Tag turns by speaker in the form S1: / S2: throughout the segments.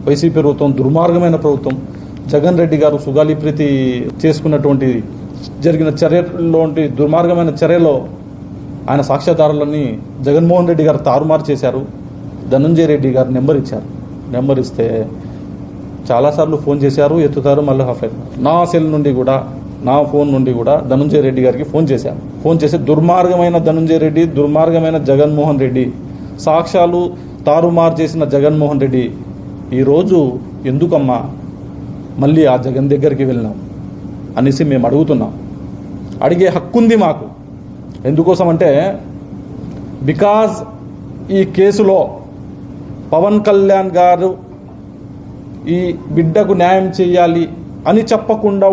S1: YCP ప్రభుత్వం దుర్మార్గమైన ప్రభుత్వం. జగన్ రెడ్డి గారు సుగాలి ప్రీతి చేసుకున్నటువంటి జరిగిన చర్యలోంటి దుర్మార్గమైన చర్యలో ఆయన సాక్ష్యాధారాలన్నీ జగన్మోహన్ రెడ్డి గారు తారుమారు చేశారు. ధనంజయ రెడ్డి గారు నెంబర్ ఇచ్చారు. నెంబర్ ఇస్తే చాలాసార్లు ఫోన్ చేశారు, ఎత్తుతారు, మళ్ళీ ఆఫ్ అయిపోయారు. నా సెల్ నుండి కూడా, నా ఫోన్ నుండి కూడా ధనంజయ రెడ్డి గారికి ఫోన్ చేశాను. ఫోన్ చేసి దుర్మార్గమైన ధనంజయ రెడ్డి, దుర్మార్గమైన జగన్మోహన్ రెడ్డి, సాక్ష్యాలు తారుమారు చేసిన జగన్మోహన్ రెడ్డి, ఈరోజు ఎందుకమ్మా మళ్ళీ ఆ జగన్ దగ్గరికి వెళ్ళినాం అనేసి మేము అడుగుతున్నాం. అడిగే హక్కుంది మాకు. ఎందుకోసం అంటే బికాజ్ ఈ కేసులో పవన్ కళ్యాణ్ గారు ఈ బిడ్డకు న్యాయం చేయాలి అని చెప్పకుండా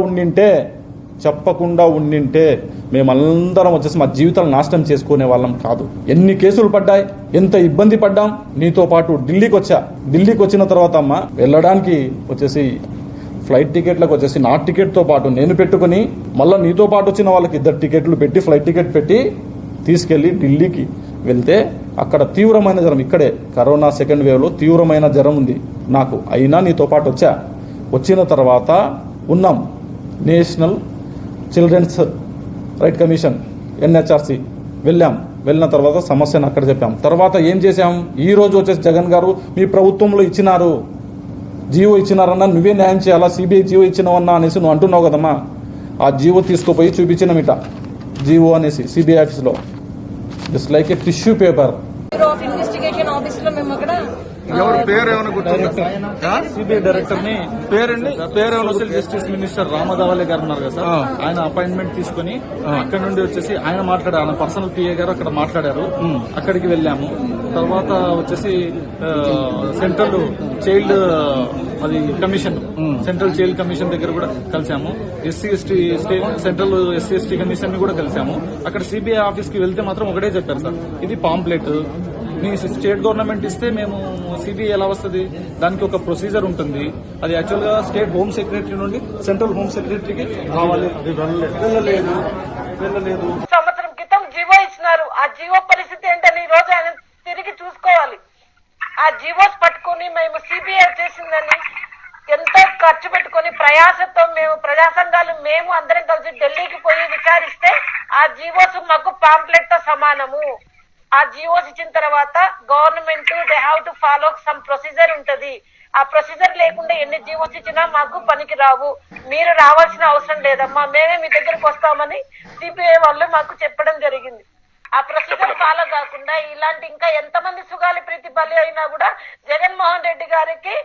S1: ఉండింటే మేమందరం వచ్చేసి మా జీవితాలు నాశనం చేసుకునే వాళ్ళం కాదు. ఎన్ని కేసులు పడ్డాయి, ఎంత ఇబ్బంది పడ్డాం. నీతో పాటు ఢిల్లీకి వచ్చా. ఢిల్లీకి వచ్చిన తర్వాత అమ్మ వెళ్ళడానికి వచ్చేసి ఫ్లైట్ టికెట్లకు వచ్చేసి నా టికెట్తో పాటు నేను పెట్టుకుని మళ్ళీ నీతో పాటు వచ్చిన వాళ్ళకి 2 టికెట్లు పెట్టి, ఫ్లైట్ టికెట్ పెట్టి తీసుకెళ్లి ఢిల్లీకి వెళ్తే అక్కడ తీవ్రమైన జ్వరం, ఇక్కడే కరోనా సెకండ్ వేవ్లో తీవ్రమైన జ్వరం ఉంది నాకు. అయినా నీతో పాటు వచ్చిన తర్వాత ఉన్నాం. National children's right commission NHRC వెళ్ళిన తర్వాత సమస్యను అక్కడ చెప్పాం. తర్వాత ఏం చేశాం, ఈ రోజు వచ్చేసి జగన్ గారు మీ ప్రభుత్వంలో ఇచ్చినారు, జీవో ఇచ్చినారన్నా, నువ్వే న్యాయం చేయాలా, సిబిఐ జీవో ఇచ్చినావన్నా అనేసి నువ్వు అంటున్నావు కదమ్మా. ఆ జీవో తీసుకుపోయి చూపించినమిట, జీవో అనేసి సిబిఐ ఆఫీస్లో జస్ట్ లైక్ ఏ టిష్యూ పేపర్.
S2: ఇన్వెస్టిగేషన్ ఆఫీస్ లో మేము అక్కడ
S1: సిబిఐ డైరెక్టర్ ని పేరు జస్టిస్ మినిస్టర్ రామదావలే గారు ఉన్నారు కదా సార్, ఆయన అపాయింట్మెంట్ తీసుకుని అక్కడ నుండి వచ్చేసి ఆయన మాట్లాడారు. ఆయన పర్సనల్ పిఏ గారు అక్కడ మాట్లాడారు. అక్కడికి వెళ్ళాము. తర్వాత వచ్చేసి central child commission, central child commission దగ్గర కూడా కలిసాము. SC/ST సెంట్రల్ SC/ST కమిషన్ ని కూడా కలిసాము. అక్కడ సిబిఐ ఆఫీస్ కి వెళ్తే మాత్రం ఒకటే చెప్పారు సార్, ఇది పాంప్లెట్, మీ స్టేట్ గవర్నమెంట్ ఇస్తే మేము సిబిఐ ఎలా వస్తుంది, దానికి ఒక ప్రొసీజర్ ఉంటుంది. అది యాక్చువల్ గా స్టేట్ హోమ్ సెక్రటరీ నుండి సెంట్రల్ హోమ్ సెక్రటరీకి రావాలి. వెళ్ళలేదు.
S2: సంవత్సరం క్రితం జీవో ఇచ్చినారు. ఆ జీవో పరిస్థితి ఏంటని ఈ రోజు ఆయన తిరిగి చూసుకోవాలి. ఆ జీవోస్ పట్టుకుని మేము సిబిఐ చేసిందని ఎంతో ఖర్చు పెట్టుకుని ప్రయాసతో మేము ప్రజా సంఘాలు మేము అందరం కలిసి ఢిల్లీకి పోయి విచారిస్తే ఆ జీవోస్ మాకు పాంప్లెట్ తో సమానము. ఆ జీవోస్ ఇచ్చిన తర్వాత government they have to follow some procedure ఉంటది. ఆ ప్రొసీజర్ లేకుండా ఎన్ని జీవోస్ ఇచ్చినా మాకు పనికి రావు, మీరు రావాల్సిన అవసరం లేదమ్మా, మేమే మీ దగ్గరకు వస్తామని సిబిఐ వాళ్ళు మాకు చెప్పడం జరిగింది. ఆ ప్రొసీజర్ ఫాలో కాకుండా ఇలాంటి ఇంకా ఎంతమంది సుగాలి ప్రీతి బలి అయినా కూడా జగన్మోహన్ రెడ్డి గారికి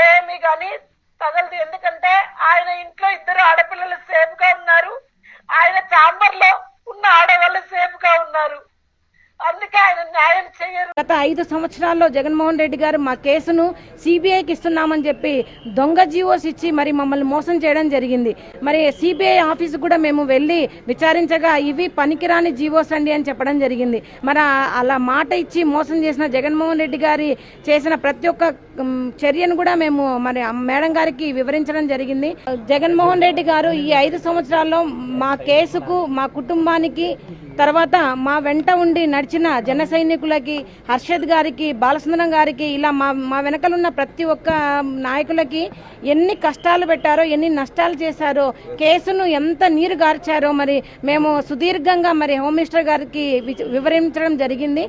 S2: ఏమి గాని తగలదు. ఎందుకంటే ఆయన ఇంట్లో 2 ఆడపిల్లలు సేఫ్ గా ఉన్నారు, ఆయన ఛాంబర్ లో ఉన్న ఆడవాళ్ళు సేఫ్ గా ఉన్నారు. అందుకే ఆయన న్యాయం చేయరు.
S3: గత 5 సంవత్సరాల్లో జగన్మోహన్ రెడ్డి గారు మా కేసును సిబిఐకి ఇస్తున్నామని చెప్పి దొంగ జీవోస్ ఇచ్చి మరి మమ్మల్ని మోసం చేయడం జరిగింది. మరి సిబిఐ ఆఫీసు కూడా మేము వెళ్లి విచారించగా ఇవి పనికిరాని జీవోస్ అండి అని చెప్పడం జరిగింది. మరి అలా మాట ఇచ్చి మోసం చేసిన జగన్మోహన్ రెడ్డి గారి చేసిన ప్రతి ఒక్క చర్యను కూడా మేము మరి మేడం గారికి వివరించడం జరిగింది. జగన్మోహన్ రెడ్డి గారు ఈ 5 సంవత్సరాల్లో మా కేసుకు, మా కుటుంబానికి, తర్వాత మా వెంట ఉండి నడిచిన జన సైనికులకి, హర్షద్ గారికి, బాలసుందరం గారికి, ఇలా మా వెనకలున్న ప్రతి ఒక్క నాయకులకి ఎన్ని కష్టాలు పెట్టారో, ఎన్ని నష్టాలు చేశారో, కేసును ఎంత నీరు గార్చారో మరి మేము సుదీర్ఘంగా మరి హోమ్ మినిస్టర్ గారికి వివరించడం జరిగింది.